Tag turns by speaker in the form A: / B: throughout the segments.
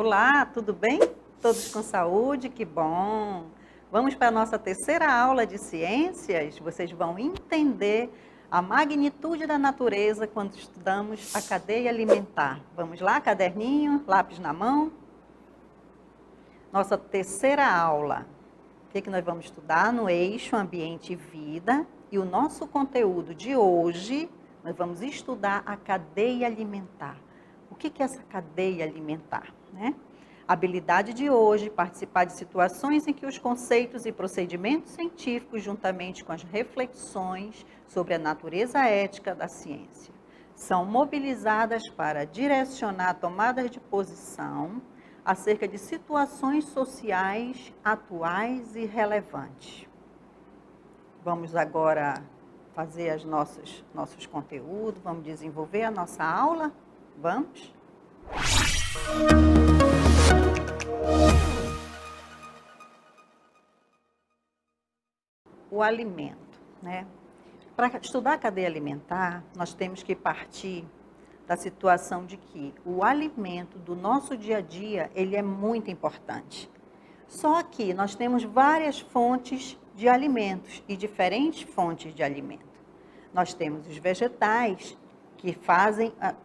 A: Olá, tudo bem? Todos com saúde? Que bom! Vamos para a nossa terceira aula de ciências. Vocês vão entender a magnitude da natureza quando estudamos a cadeia alimentar. Vamos lá, caderninho, lápis na mão? Nossa terceira aula. O que nós vamos estudar? No eixo ambiente e vida. E o nosso conteúdo de hoje, nós vamos estudar a cadeia alimentar. O que é essa cadeia alimentar? Né? A habilidade de hoje, participar de situações em que os conceitos e procedimentos científicos, juntamente com as reflexões sobre a natureza ética da ciência, são mobilizadas para direcionar tomadas de posição acerca de situações sociais atuais e relevantes. Vamos agora fazer nossos conteúdos, vamos desenvolver a nossa aula? Vamos? O alimento, né? Para estudar a cadeia alimentar, nós temos que partir da situação de que o alimento do nosso dia a dia, ele é muito importante. Só que nós temos várias fontes de alimentos e diferentes fontes de alimento. Nós temos os vegetais, que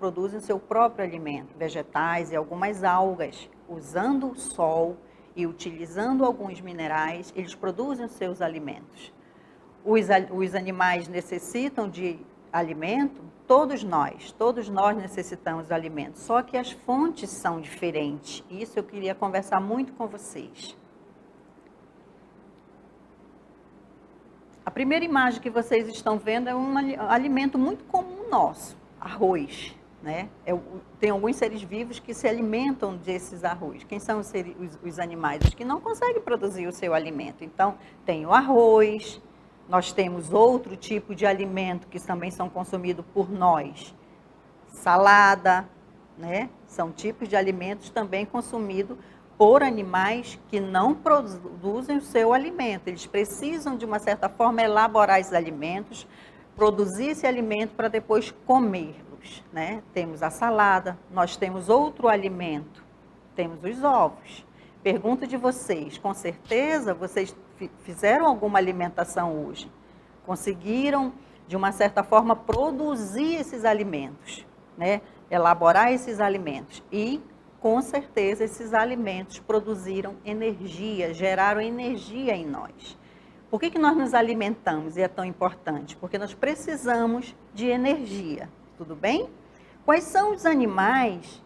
A: produzem o seu próprio alimento, vegetais e algumas algas, usando o sol e utilizando alguns minerais, eles produzem os seus alimentos. Os animais necessitam de alimento, todos nós necessitamos de alimento, só que as fontes são diferentes. Isso eu queria conversar muito com vocês. A primeira imagem que vocês estão vendo é um alimento muito comum nosso, arroz. Né? Tem alguns seres vivos que se alimentam desses arroz. Quem são os animais? Os que não conseguem produzir o seu alimento. Então, tem o arroz, nós temos outro tipo de alimento que também são consumidos por nós. Salada, né? São tipos de alimentos também consumidos por animais que não produzem o seu alimento. Eles precisam, de uma certa forma, elaborar esses alimentos, produzir esse alimento para depois comê-los. Né? Temos a salada, nós temos outro alimento, temos os ovos. Pergunto de vocês, com certeza vocês fizeram alguma alimentação hoje? Conseguiram, de uma certa forma, produzir esses alimentos, né? Elaborar esses alimentos e, com certeza, esses alimentos produziram energia, geraram energia em nós. Por que nós nos alimentamos e é tão importante? Porque nós precisamos de energia, tudo bem? Quais são os animais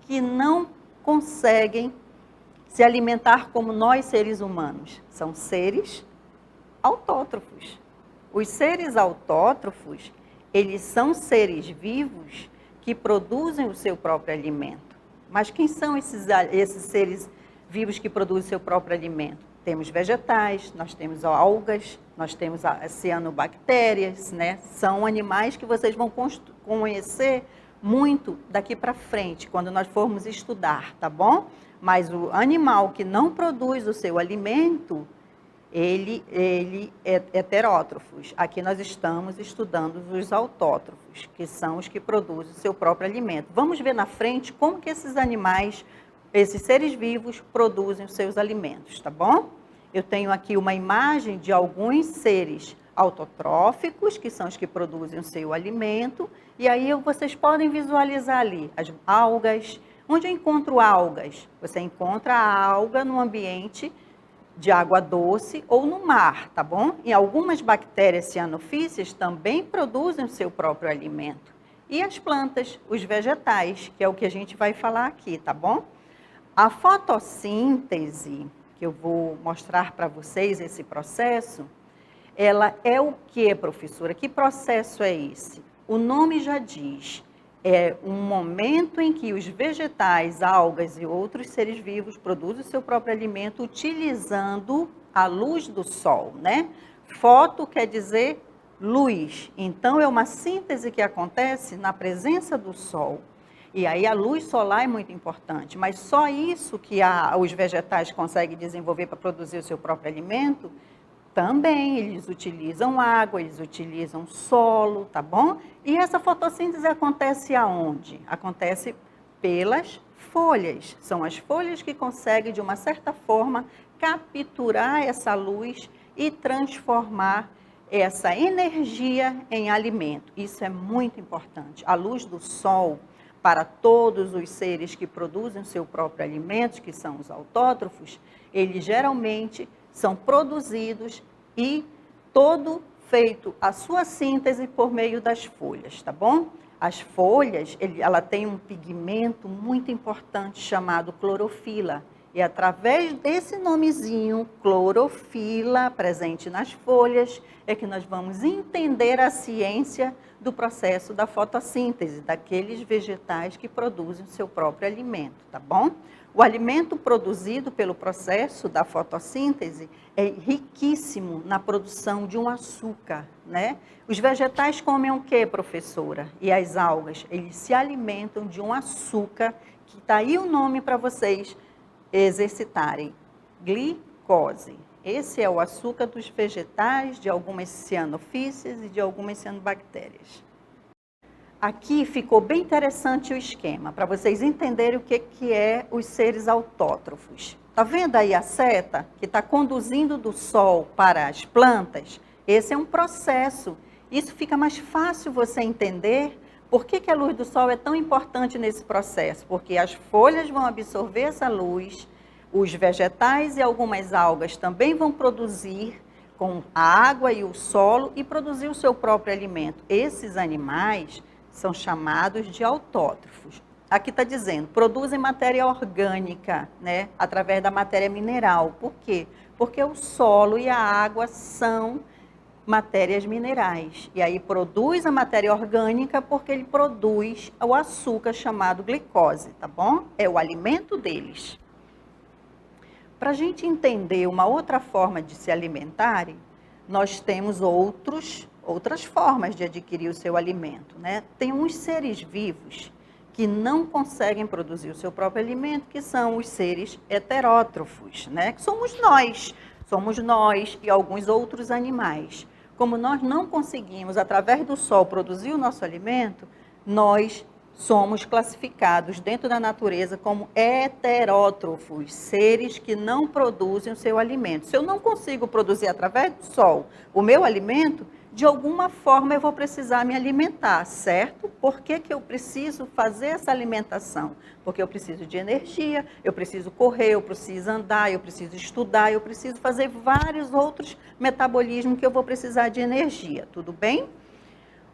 A: que não conseguem se alimentar como nós, seres humanos? São seres autótrofos. Os seres autótrofos, eles são seres vivos que produzem o seu próprio alimento. Mas quem são esses seres vivos que produzem o seu próprio alimento? Temos vegetais, nós temos algas, nós temos cianobactérias, né? São animais que vocês vão conhecer muito daqui para frente, quando nós formos estudar, tá bom? Mas o animal que não produz o seu alimento, ele é heterótrofos. Aqui nós estamos estudando os autótrofos, que são os que produzem o seu próprio alimento. Vamos ver na frente como que esses animais, esses seres vivos, produzem os seus alimentos, tá bom? Eu tenho aqui uma imagem de alguns seres autotróficos, que são os que produzem o seu alimento, e aí vocês podem visualizar ali as algas. Onde eu encontro algas? Você encontra a alga no ambiente de água doce ou no mar, tá bom? E algumas bactérias cianofícias também produzem o seu próprio alimento. E as plantas, os vegetais, que é o que a gente vai falar aqui, tá bom? A fotossíntese, que eu vou mostrar para vocês esse processo, ela é o que, professora? Que processo é esse? O nome já diz. É um momento em que os vegetais, algas e outros seres vivos produzem o seu próprio alimento utilizando a luz do sol, né? Foto quer dizer luz. Então, é uma síntese que acontece na presença do sol. E aí a luz solar é muito importante, mas só isso que os vegetais conseguem desenvolver para produzir o seu próprio alimento. Também eles utilizam água, eles utilizam solo, tá bom? E essa fotossíntese acontece aonde? Acontece Pelas folhas. São as folhas que conseguem, de uma certa forma, capturar essa luz e transformar essa energia em alimento. Isso é muito importante. A luz do sol, para todos os seres que produzem o seu próprio alimento, que são os autótrofos, eles geralmente são produzidos e todo feito a sua síntese por meio das folhas, tá bom? As folhas, ela tem um pigmento muito importante chamado clorofila. E através desse nomezinho, clorofila, presente nas folhas, é que nós vamos entender a ciência do processo da fotossíntese, daqueles vegetais que produzem o seu próprio alimento, tá bom? O alimento produzido pelo processo da fotossíntese é riquíssimo na produção de um açúcar, né? Os vegetais comem o quê, professora? E as algas? Eles se alimentam de um açúcar, que está aí o nome para vocês exercitarem, glicose. Esse é o açúcar dos vegetais, de algumas cianofíceas e de algumas cianobactérias. Aqui ficou bem interessante o esquema, para vocês entenderem o que é os seres autótrofos. Está vendo aí a seta que está conduzindo do sol para as plantas? Esse é um processo. Isso fica mais fácil você entender por que a luz do sol é tão importante nesse processo. Porque as folhas vão absorver essa luz, os vegetais e algumas algas também vão produzir com a água e o solo e produzir o seu próprio alimento. Esses animais são chamados de autótrofos. Aqui está dizendo, produzem matéria orgânica, né, através da matéria mineral. Por quê? Porque o solo e a água são matérias minerais. E aí produz a matéria orgânica porque ele produz o açúcar chamado glicose, tá bom? É o alimento deles. Para a gente entender uma outra forma de se alimentarem, nós temos outras formas de adquirir o seu alimento, né? Tem uns seres vivos que não conseguem produzir o seu próprio alimento, que são os seres heterótrofos, né? Que somos nós e alguns outros animais. Como nós não conseguimos, através do sol, produzir o nosso alimento, nós somos classificados dentro da natureza como heterótrofos, seres que não produzem o seu alimento. Se eu não consigo produzir através do sol o meu alimento, de alguma forma eu vou precisar me alimentar, certo? Por que eu preciso fazer essa alimentação? Porque eu preciso de energia, eu preciso correr, eu preciso andar, eu preciso estudar, eu preciso fazer vários outros metabolismos que eu vou precisar de energia, tudo bem?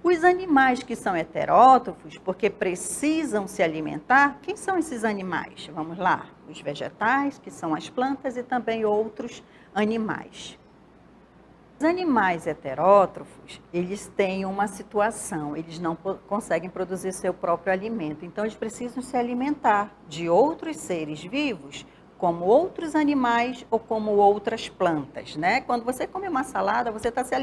A: Os animais que são heterótrofos, porque precisam se alimentar, quem são esses animais? Vamos lá, os vegetais, que são as plantas, e também outros animais. Os animais heterótrofos, eles têm uma situação, eles não conseguem produzir seu próprio alimento, então eles precisam se alimentar de outros seres vivos, como outros animais ou como outras plantas, né? Quando você come uma salada, você está se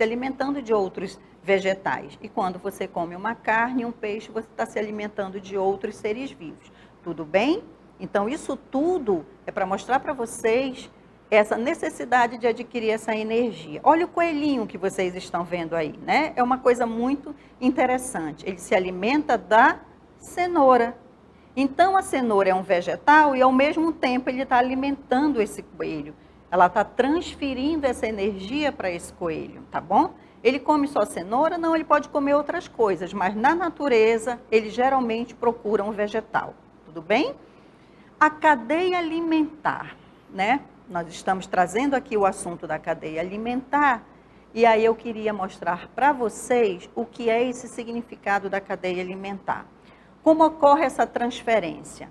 A: alimentando de outros vegetais. E quando você come uma carne, um peixe, você está se alimentando de outros seres vivos. Tudo bem? Então, isso tudo é para mostrar para vocês essa necessidade de adquirir essa energia. Olha o coelhinho que vocês estão vendo aí, né? É uma coisa muito interessante. Ele se alimenta da cenoura. Então, a cenoura é um vegetal e, ao mesmo tempo, ele está alimentando esse coelho. Ela está transferindo essa energia para esse coelho, tá bom? Ele come só cenoura? Não, ele pode comer outras coisas, mas na natureza, ele geralmente procura um vegetal, tudo bem? A cadeia alimentar, né? Nós estamos trazendo aqui o assunto da cadeia alimentar, e aí eu queria mostrar para vocês o que é esse significado da cadeia alimentar. Como ocorre essa transferência?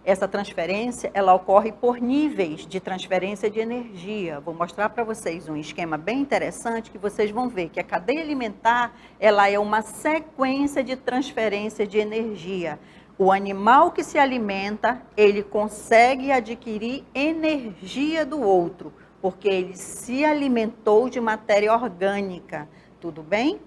A: Essa transferência, ela ocorre por níveis de transferência de energia. Vou mostrar para vocês um esquema bem interessante que vocês vão ver que a cadeia alimentar, ela é uma sequência de transferência de energia. O animal que se alimenta, ele consegue adquirir energia do outro, porque ele se alimentou de matéria orgânica. Tudo bem?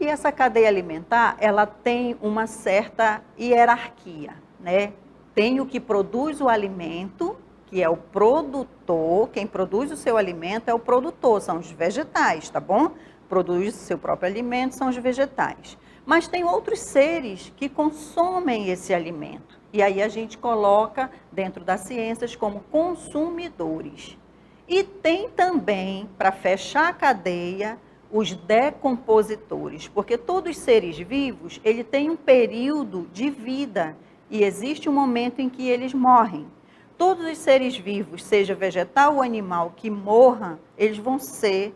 A: E essa cadeia alimentar, ela tem uma certa hierarquia, né? Tem o que produz o alimento, que é o produtor. Quem produz o seu alimento é o produtor, são os vegetais, tá bom? Produz o seu próprio alimento, são os vegetais. Mas tem outros seres que consomem esse alimento. E aí a gente coloca dentro das ciências como consumidores. E tem também, para fechar a cadeia, os decompositores, porque todos os seres vivos, ele tem um período de vida e existe um momento em que eles morrem. Todos os seres vivos, seja vegetal ou animal, que morram, eles vão ser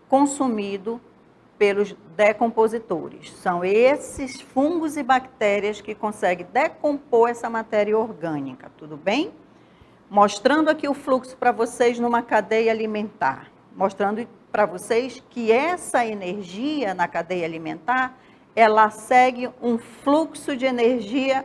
A: consumidos pelos decompositores. São esses fungos e bactérias que conseguem decompor essa matéria orgânica, tudo bem? Mostrando aqui o fluxo para vocês numa cadeia alimentar, mostrando para vocês que essa energia na cadeia alimentar, ela segue um fluxo de energia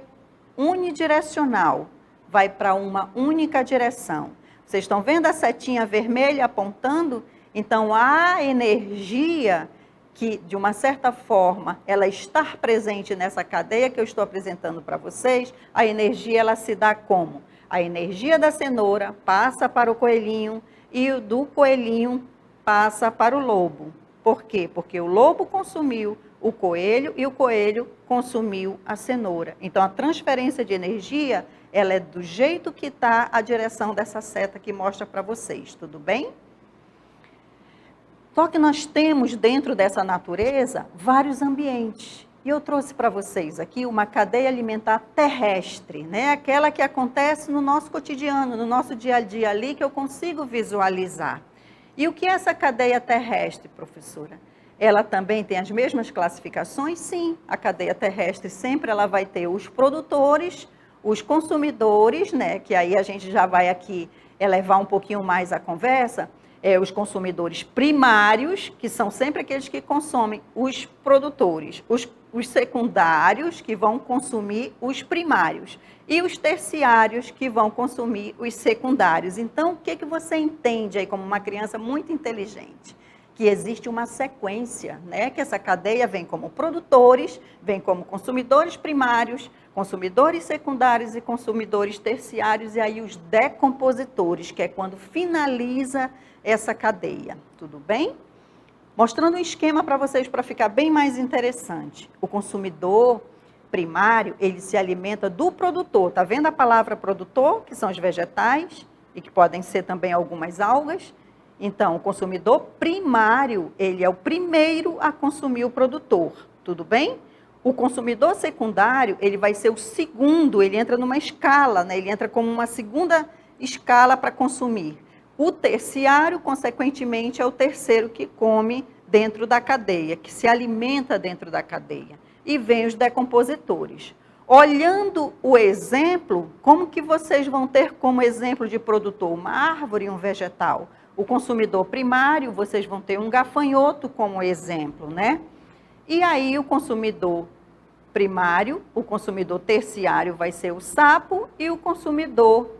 A: unidirecional, vai para uma única direção. Vocês estão vendo a setinha vermelha apontando? Então, a energia que, de uma certa forma, ela está presente nessa cadeia que eu estou apresentando para vocês, a energia ela se dá como? A energia da cenoura passa para o coelhinho e o do coelhinho passa para o lobo. Por quê? Porque o lobo consumiu o coelho e o coelho consumiu a cenoura. Então, a transferência de energia, ela é do jeito que está a direção dessa seta que mostra para vocês, tudo bem? Só que nós temos dentro dessa natureza vários ambientes. E eu trouxe para vocês aqui uma cadeia alimentar terrestre, né? Aquela que acontece no nosso cotidiano, no nosso dia a dia ali, que eu consigo visualizar. E o que é essa cadeia terrestre, professora? Ela também tem as mesmas classificações? Sim, a cadeia terrestre sempre ela vai ter os produtores, os consumidores, né? Que aí a gente já vai aqui elevar um pouquinho mais a conversa, os consumidores primários, que são sempre aqueles que consomem os produtores, os secundários, que vão consumir os primários, e os terciários, que vão consumir os secundários. Então, o que você entende aí como uma criança muito inteligente? Que existe uma sequência, né? Que essa cadeia vem como produtores, vem como consumidores primários, consumidores secundários e consumidores terciários, e aí os decompositores, que é quando finaliza essa cadeia, tudo bem? Mostrando um esquema para vocês, para ficar bem mais interessante. O consumidor primário, ele se alimenta do produtor. Tá vendo a palavra produtor, que são os vegetais, e que podem ser também algumas algas? Então, o consumidor primário, ele é o primeiro a consumir o produtor, tudo bem? O consumidor secundário, ele vai ser o segundo, ele entra numa escala, né? Ele entra como uma segunda escala para consumir. O terciário, consequentemente, é o terceiro que come dentro da cadeia, que se alimenta dentro da cadeia. E vem os decompositores. Olhando o exemplo, como que vocês vão ter como exemplo de produtor uma árvore e um vegetal? O consumidor primário, vocês vão ter um gafanhoto como exemplo, né? E aí o consumidor primário, o consumidor terciário vai ser o sapo e o consumidor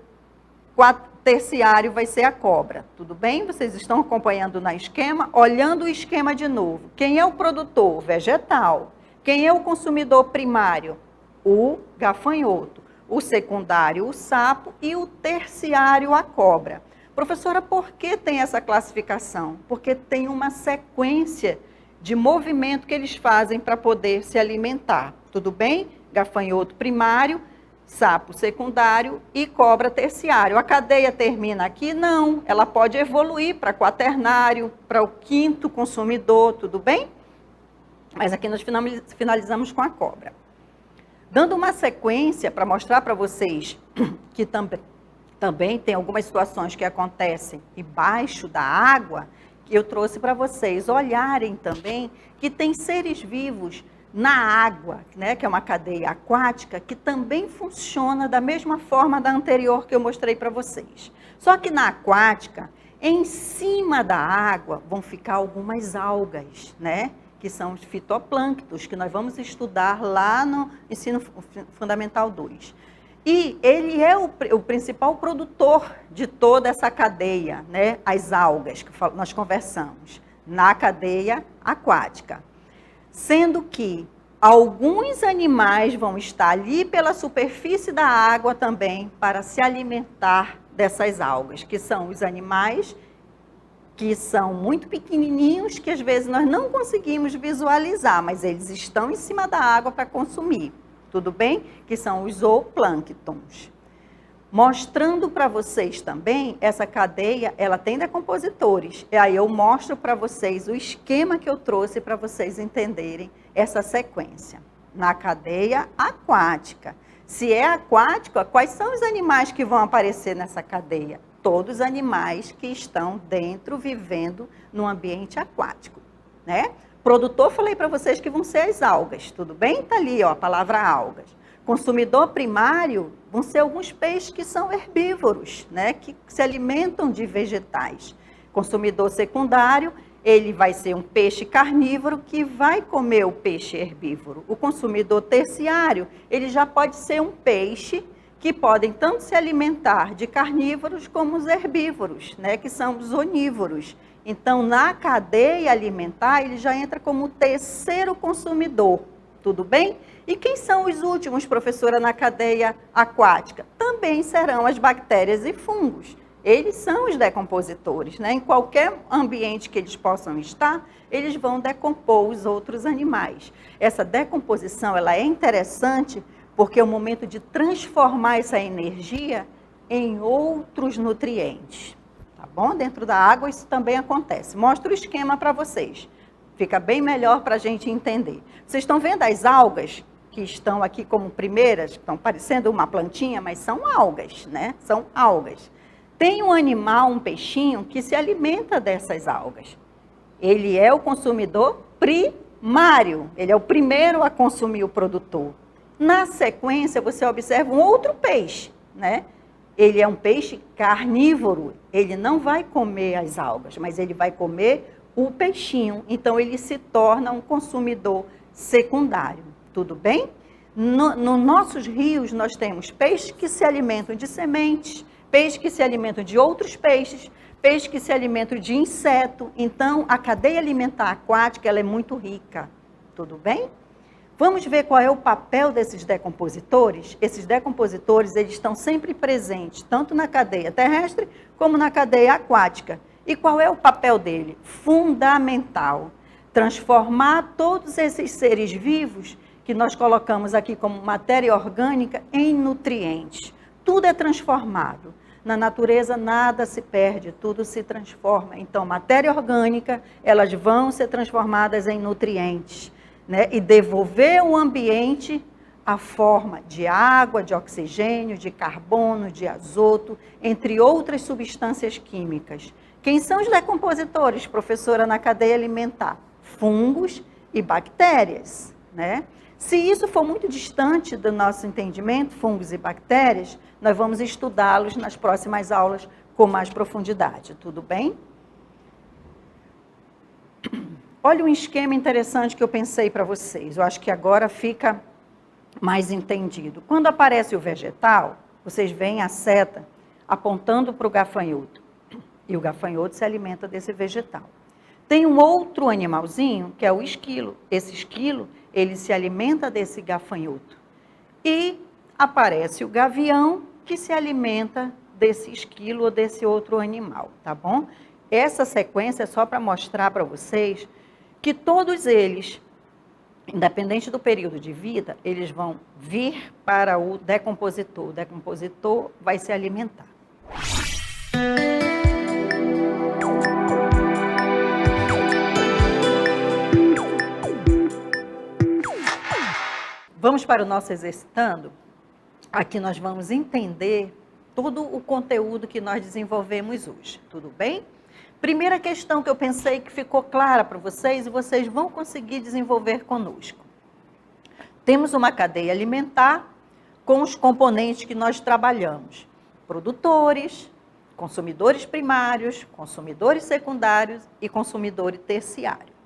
A: terciário vai ser a cobra. Tudo bem? Vocês estão acompanhando no esquema? Olhando o esquema de novo. Quem é o produtor? Vegetal. Quem é o consumidor primário? O gafanhoto. O secundário, o sapo, e o terciário, a cobra. Professora, por que tem essa classificação? Porque tem uma sequência de movimento que eles fazem para poder se alimentar. Tudo bem? Gafanhoto primário, sapo secundário e cobra terciário. A cadeia termina aqui? Não, ela pode evoluir para quaternário, para o quinto consumidor, tudo bem? Mas aqui nós finalizamos com a cobra. Dando uma sequência para mostrar para vocês que também tem algumas situações que acontecem embaixo da água, que eu trouxe para vocês olharem também que tem seres vivos na água, né, que é uma cadeia aquática, que também funciona da mesma forma da anterior que eu mostrei para vocês. Só que na aquática, em cima da água, vão ficar algumas algas, né, que são os fitoplânctons, que nós vamos estudar lá no Ensino Fundamental 2. E ele é o principal produtor de toda essa cadeia, né, as algas que nós conversamos, na cadeia aquática. Sendo que alguns animais vão estar ali pela superfície da água também para se alimentar dessas algas, que são os animais que são muito pequenininhos, que às vezes nós não conseguimos visualizar, mas eles estão em cima da água para consumir, tudo bem? Que são os zooplânctons. Mostrando para vocês também, essa cadeia, ela tem decompositores. E aí eu mostro para vocês o esquema que eu trouxe para vocês entenderem essa sequência. Na cadeia aquática. Se é aquática, quais são os animais que vão aparecer nessa cadeia? Todos os animais que estão dentro, vivendo no ambiente aquático, né? Produtor, falei para vocês que vão ser as algas, tudo bem? Está ali, ó, a palavra algas. Consumidor primário vão ser alguns peixes que são herbívoros, né? Que se alimentam de vegetais. Consumidor secundário, ele vai ser um peixe carnívoro que vai comer o peixe herbívoro. O consumidor terciário, ele já pode ser um peixe que podem tanto se alimentar de carnívoros como os herbívoros, né? Que são os onívoros. Então, na cadeia alimentar, ele já entra como o terceiro consumidor, tudo bem? E quem são os últimos, professora, na cadeia aquática? Também serão as bactérias e fungos. Eles são os decompositores, né? Em qualquer ambiente que eles possam estar, eles vão decompor os outros animais. Essa decomposição, ela é interessante porque é o momento de transformar essa energia em outros nutrientes, tá bom? Dentro da água isso também acontece. Mostro o esquema para vocês. Fica bem melhor para a gente entender. Vocês estão vendo as algas que estão aqui como primeiras, estão parecendo uma plantinha, mas são algas, né? São algas. Tem um animal, um peixinho, que se alimenta dessas algas. Ele é o consumidor primário, ele é o primeiro a consumir o produtor. Na sequência, você observa um outro peixe, né? Ele é um peixe carnívoro, ele não vai comer as algas, mas ele vai comer o peixinho. Então, ele se torna um consumidor secundário. Tudo bem? Nos nossos rios, nós temos peixes que se alimentam de sementes, peixes que se alimentam de outros peixes, peixes que se alimentam de inseto. Então, a cadeia alimentar aquática ela é muito rica. Tudo bem? Vamos ver qual é o papel desses decompositores? Esses decompositores, eles estão sempre presentes, tanto na cadeia terrestre como na cadeia aquática. E qual é o papel dele? Fundamental. Transformar todos esses seres vivos que nós colocamos aqui como matéria orgânica em nutrientes. Tudo é transformado. Na natureza nada se perde, tudo se transforma. Então, matéria orgânica, elas vão ser transformadas em nutrientes, né? E devolver ao ambiente a forma de água, de oxigênio, de carbono, de azoto, entre outras substâncias químicas. Quem são os decompositores, professora, na cadeia alimentar? Fungos e bactérias, né? Se isso for muito distante do nosso entendimento, fungos e bactérias, nós vamos estudá-los nas próximas aulas com mais profundidade, tudo bem? Olha um esquema interessante que eu pensei para vocês, eu acho que agora fica mais entendido. Quando aparece o vegetal, vocês veem a seta apontando para o gafanhoto, e o gafanhoto se alimenta desse vegetal. Tem um outro animalzinho, que é o esquilo. Esse esquilo, ele se alimenta desse gafanhoto. E aparece o gavião, que se alimenta desse esquilo ou desse outro animal, tá bom? Essa sequência é só para mostrar para vocês que todos eles, independente do período de vida, eles vão vir para o decompositor. O decompositor vai se alimentar. Vamos para o nosso exercitando? Aqui nós vamos entender todo o conteúdo que nós desenvolvemos hoje, tudo bem? Primeira questão que eu pensei que ficou clara para vocês e vocês vão conseguir desenvolver conosco. Temos uma cadeia alimentar com os componentes que nós trabalhamos. Produtores, consumidores primários, consumidores secundários e consumidores terciários.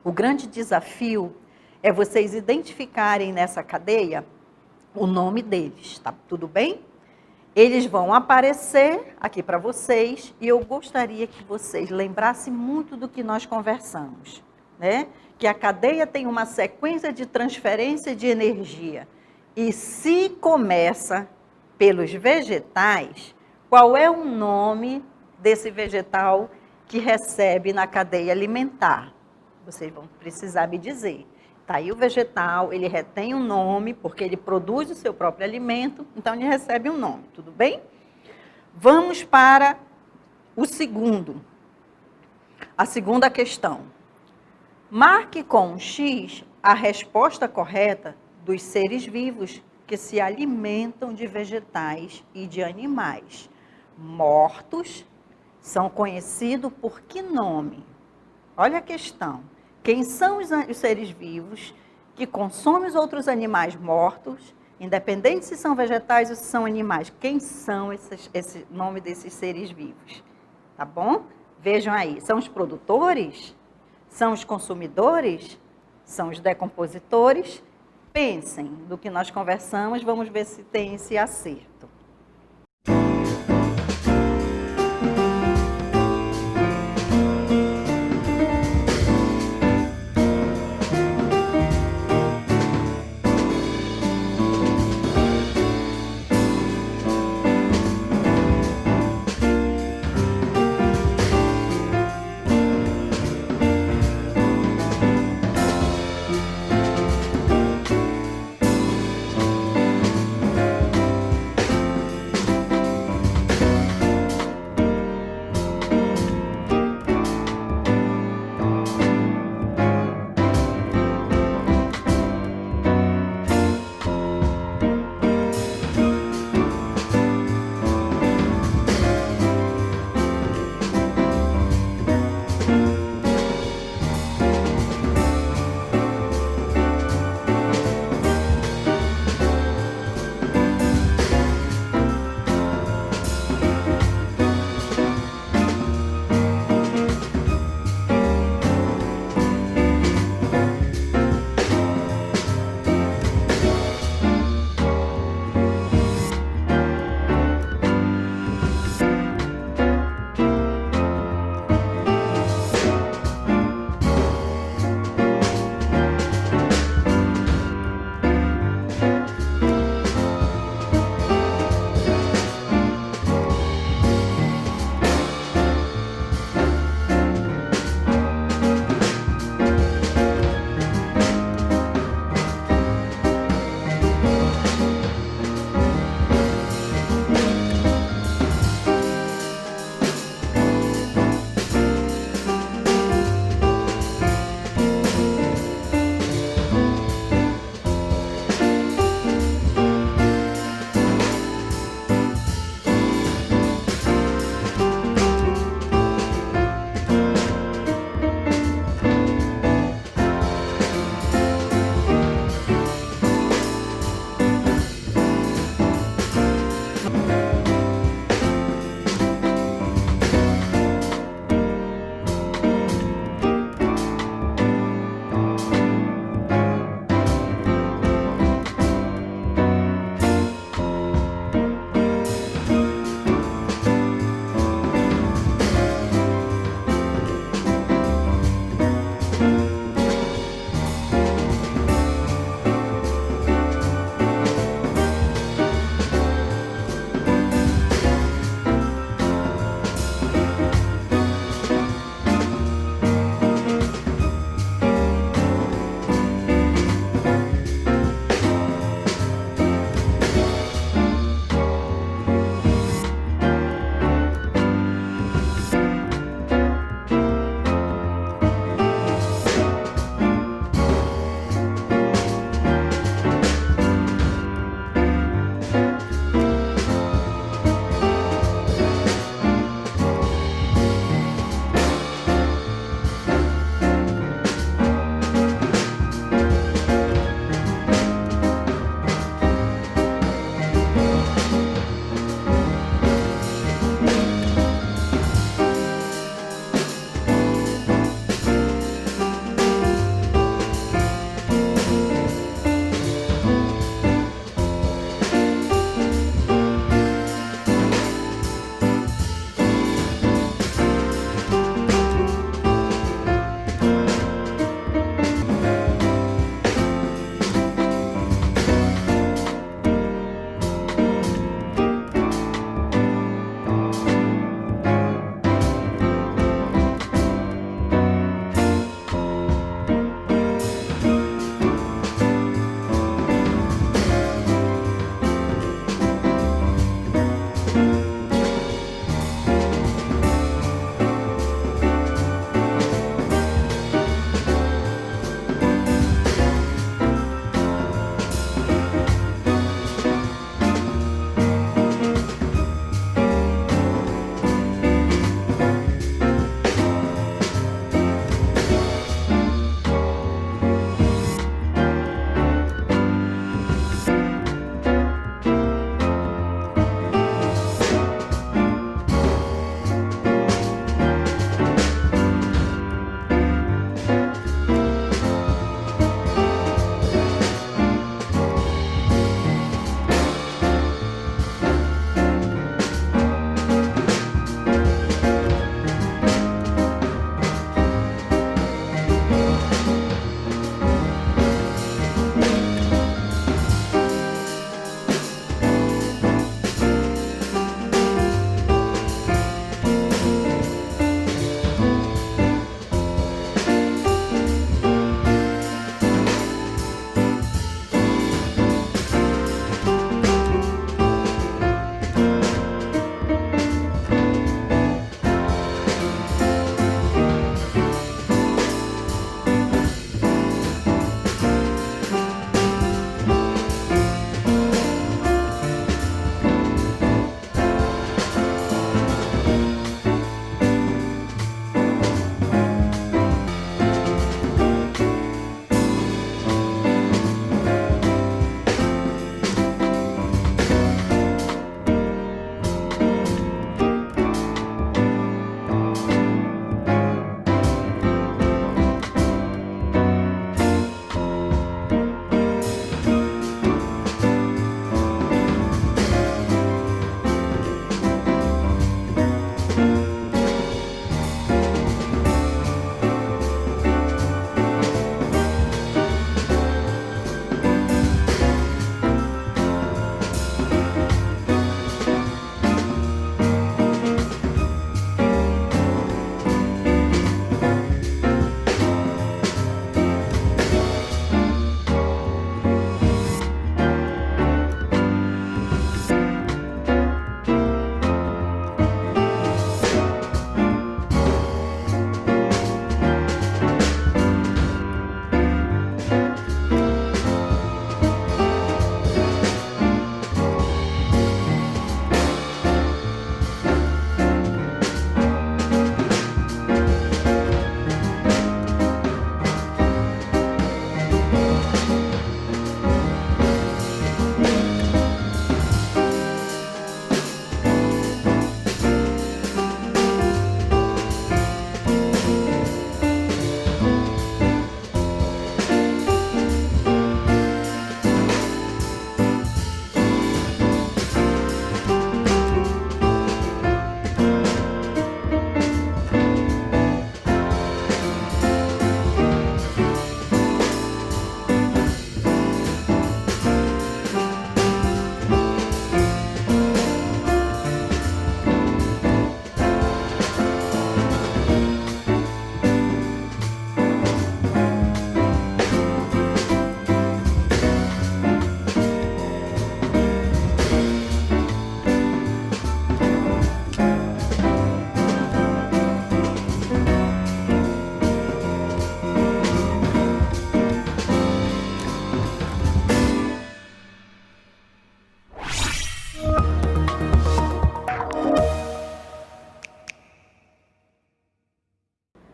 A: O grande desafio é vocês identificarem nessa cadeia o nome deles, tá tudo bem? Eles vão aparecer aqui para vocês e eu gostaria que vocês lembrassem muito do que nós conversamos, né? Que a cadeia tem uma sequência de transferência de energia e se começa pelos vegetais, qual é o nome desse vegetal que recebe na cadeia alimentar? Vocês vão precisar me dizer. Está aí o vegetal, ele retém um nome, porque ele produz o seu próprio alimento, então ele recebe um nome, tudo bem? Vamos para o segundo. A segunda questão. Marque com um X a resposta correta dos seres vivos que se alimentam de vegetais e de animais mortos são conhecidos por que nome? Olha a questão. Quem são os seres vivos que consomem os outros animais mortos, independente se são vegetais ou se são animais? Quem são esse nome desses seres vivos? Tá bom? Vejam aí. São os produtores? São os consumidores? São os decompositores? Pensem do que nós conversamos, vamos ver se tem esse acerto.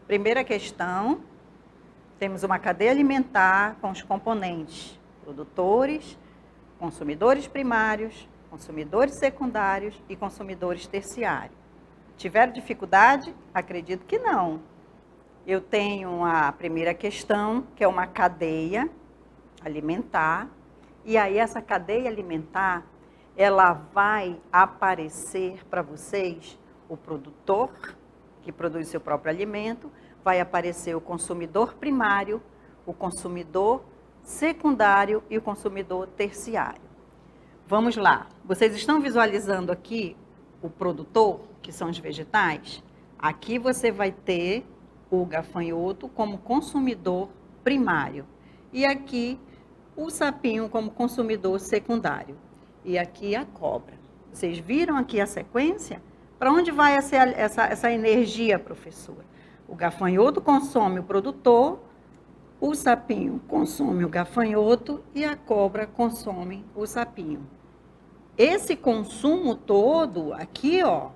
A: Primeira questão, temos uma cadeia alimentar com os componentes produtores, consumidores primários, consumidores secundários e consumidores terciários. Tiveram dificuldade? Acredito que não. Eu tenho a primeira questão, que é uma cadeia alimentar, e aí essa cadeia alimentar, ela vai aparecer para vocês o produtor, que produz seu próprio alimento, vai aparecer o consumidor primário, o consumidor secundário e o consumidor terciário. Vamos lá, vocês estão visualizando aqui o produtor, que são os vegetais? Aqui você vai ter o gafanhoto como consumidor primário e aqui o sapinho como consumidor secundário e aqui a cobra. Vocês viram aqui a sequência? Para onde vai essa energia, professora? O gafanhoto consome o produtor, o sapinho consome o gafanhoto e a cobra consome o sapinho. Esse consumo todo aqui, ó,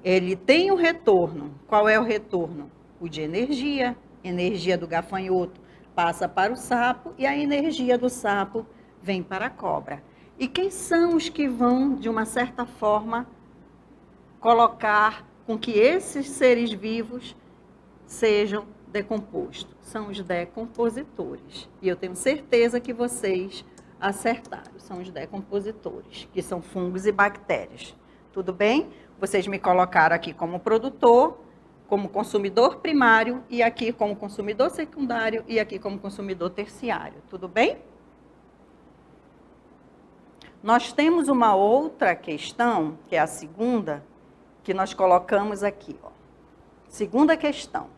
A: ele tem um retorno. Qual é o retorno? O de energia. Energia do gafanhoto passa para o sapo e a energia do sapo vem para a cobra. E quem são os que vão, de uma certa forma, colocar com que esses seres vivos sejam decompostos? São os decompositores. E eu tenho certeza que vocês acertaram. São os decompositores, que são fungos e bactérias. Tudo bem? Vocês me colocaram aqui como produtor, como consumidor primário, e aqui como consumidor secundário, e aqui como consumidor terciário. Tudo bem? Nós temos uma outra questão, que é a segunda, que nós colocamos aqui. Ó. Segunda questão.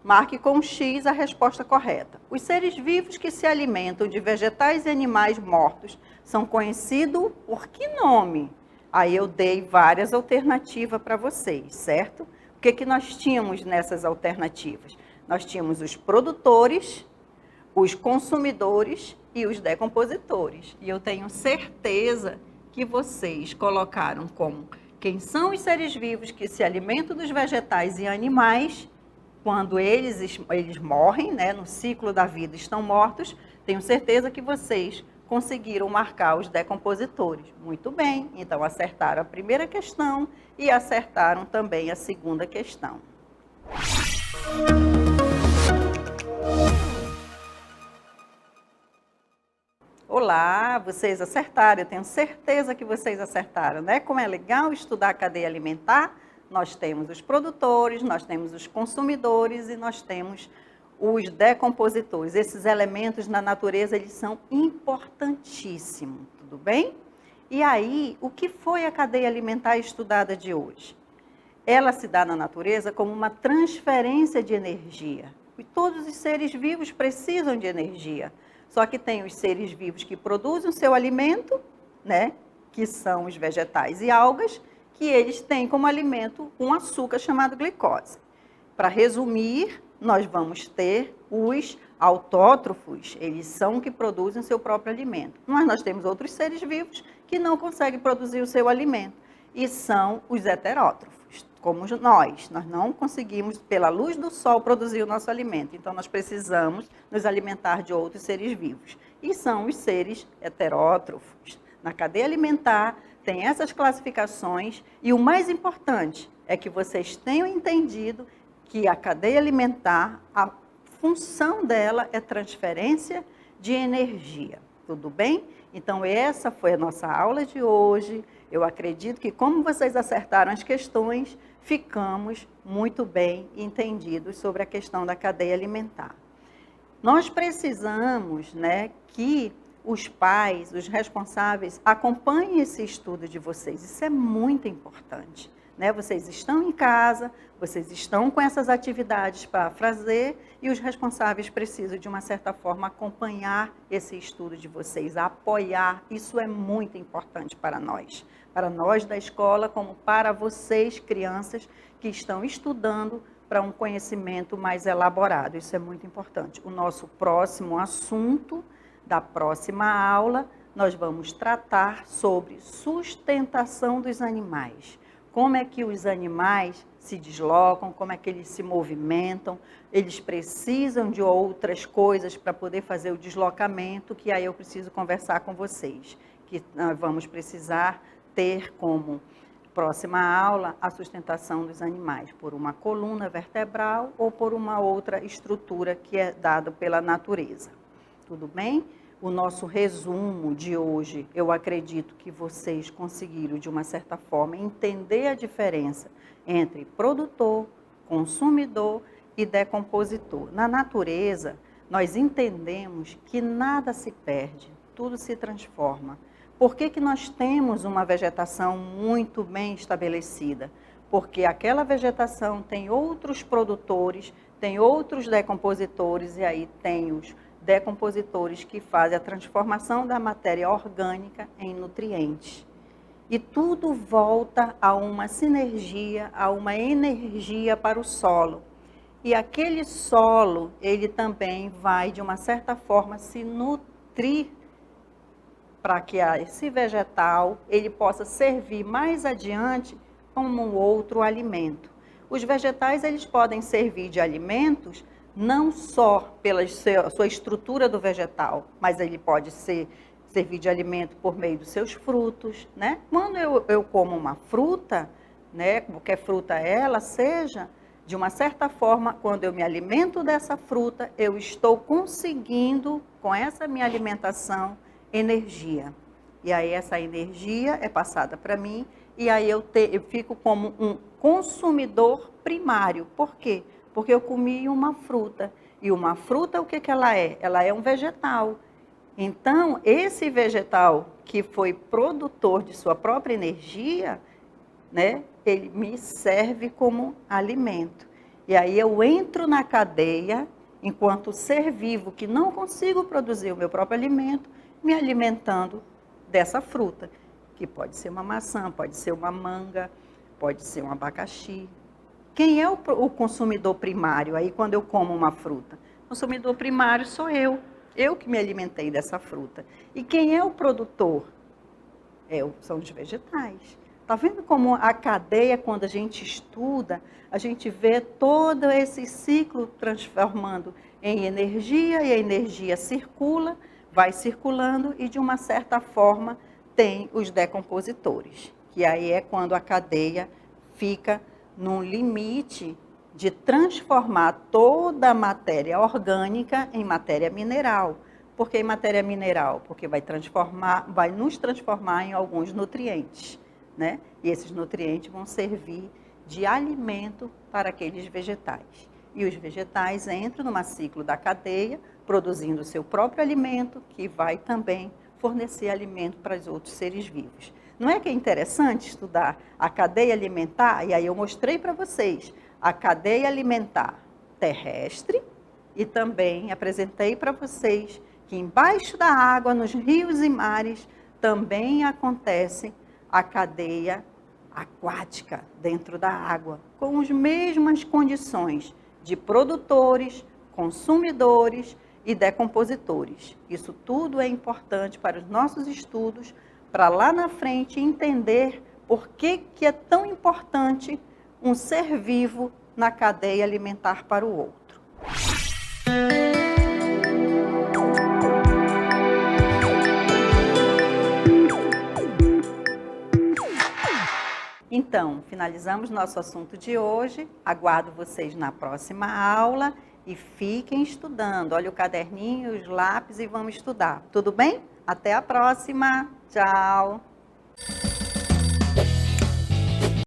A: Marque com X a resposta correta. Os seres vivos que se alimentam de vegetais e animais mortos são conhecidos por que nome? Aí eu dei várias alternativas para vocês, certo? O que nós tínhamos nessas alternativas? Nós tínhamos os produtores, os consumidores e os decompositores. E eu tenho certeza que vocês colocaram como quem são os seres vivos que se alimentam dos vegetais e animais. Quando eles morrem, né, no ciclo da vida estão mortos, tenho certeza que vocês conseguiram marcar os decompositores. Muito bem, então acertaram a primeira questão e acertaram também a segunda questão. Olá, vocês acertaram, eu tenho certeza que vocês acertaram, né? Como é legal estudar a cadeia alimentar. Nós temos os produtores, nós temos os consumidores e nós temos os decompositores. Esses elementos na natureza, eles são importantíssimos, tudo bem? E aí, o que foi a cadeia alimentar estudada de hoje? Ela se dá na natureza como uma transferência de energia. E todos os seres vivos precisam de energia. Só que tem os seres vivos que produzem o seu alimento, né? Que são os vegetais e algas, que eles têm como alimento um açúcar chamado glicose. Para resumir, nós vamos ter os autótrofos, eles são que produzem o seu próprio alimento. Mas nós temos outros seres vivos que não conseguem produzir o seu alimento, e são os heterótrofos, como nós não conseguimos, pela luz do sol, produzir o nosso alimento. Então, nós precisamos nos alimentar de outros seres vivos, e são os seres heterótrofos. Na cadeia alimentar, tem essas classificações e o mais importante é que vocês tenham entendido que a cadeia alimentar, a função dela é transferência de energia. Tudo bem? Então, essa foi a nossa aula de hoje. Eu acredito que, como vocês acertaram as questões, ficamos muito bem entendidos sobre a questão da cadeia alimentar. Nós precisamos, né, que os pais, os responsáveis, acompanhem esse estudo de vocês. Isso é muito importante, né? Vocês estão em casa, vocês estão com essas atividades para fazer e os responsáveis precisam, de uma certa forma, acompanhar esse estudo de vocês, apoiar. Isso é muito importante para nós da escola, como para vocês, crianças, que estão estudando para um conhecimento mais elaborado. Isso é muito importante. O nosso próximo assunto da próxima aula, nós vamos tratar sobre sustentação dos animais. como é que os animais se deslocam, como é que eles se movimentam, eles precisam de outras coisas para poder fazer o deslocamento, que aí eu preciso conversar com vocês, que nós vamos precisar ter como próxima aula a sustentação dos animais, por uma coluna vertebral ou por uma outra estrutura que é dada pela natureza. Tudo bem? O nosso resumo de hoje, eu acredito que vocês conseguiram, de uma certa forma, entender a diferença entre produtor, consumidor e decompositor. Na natureza, nós entendemos que nada se perde, tudo se transforma. Por que que nós temos uma vegetação muito bem estabelecida? Porque aquela vegetação tem outros produtores, tem outros decompositores, e aí tem os decompositores que fazem a transformação da matéria orgânica em nutrientes. E tudo volta a uma sinergia, a uma energia para o solo. E aquele solo, ele também vai, de uma certa forma, se nutrir para que esse vegetal ele possa servir mais adiante como um outro alimento. Os vegetais eles podem servir de alimentos não só pela sua estrutura do vegetal, mas ele pode servir de alimento por meio dos seus frutos, né? Quando eu como uma fruta, né, qualquer fruta ela seja, de uma certa forma, quando eu me alimento dessa fruta, eu estou conseguindo, com essa minha alimentação, energia. E aí essa energia é passada para mim, e aí eu fico como um consumidor primário. Por quê? Porque eu comi uma fruta. E uma fruta, o que que ela é? Ela é um vegetal. Então, esse vegetal que foi produtor de sua própria energia, né, ele me serve como alimento. E aí eu entro na cadeia, enquanto ser vivo que não consigo produzir o meu próprio alimento, me alimentando dessa fruta, que pode ser uma maçã, pode ser uma manga, pode ser um abacaxi. Quem é o consumidor primário aí quando eu como uma fruta? O consumidor primário sou eu que me alimentei dessa fruta. E quem é o produtor? São os vegetais. Está vendo como a cadeia, quando a gente estuda, a gente vê todo esse ciclo transformando em energia, e a energia circula, vai circulando, e de uma certa forma tem os decompositores, que aí é quando a cadeia fica num limite de transformar toda a matéria orgânica em matéria mineral. Por que matéria mineral? Porque vai nos transformar em alguns nutrientes, né? E esses nutrientes vão servir de alimento para aqueles vegetais. E os vegetais entram num ciclo da cadeia, produzindo o seu próprio alimento, que vai também fornecer alimento para os outros seres vivos. Não é que é interessante estudar a cadeia alimentar? E aí eu mostrei para vocês a cadeia alimentar terrestre e também apresentei para vocês que embaixo da água, nos rios e mares, também acontece a cadeia aquática dentro da água, com as mesmas condições de produtores, consumidores e decompositores. Isso tudo é importante para os nossos estudos, para lá na frente entender por que é tão importante um ser vivo na cadeia alimentar para o outro. Então, finalizamos nosso assunto de hoje. Aguardo vocês na próxima aula e fiquem estudando. Olha o caderninho, os lápis e vamos estudar. Tudo bem? Até a próxima. Tchau.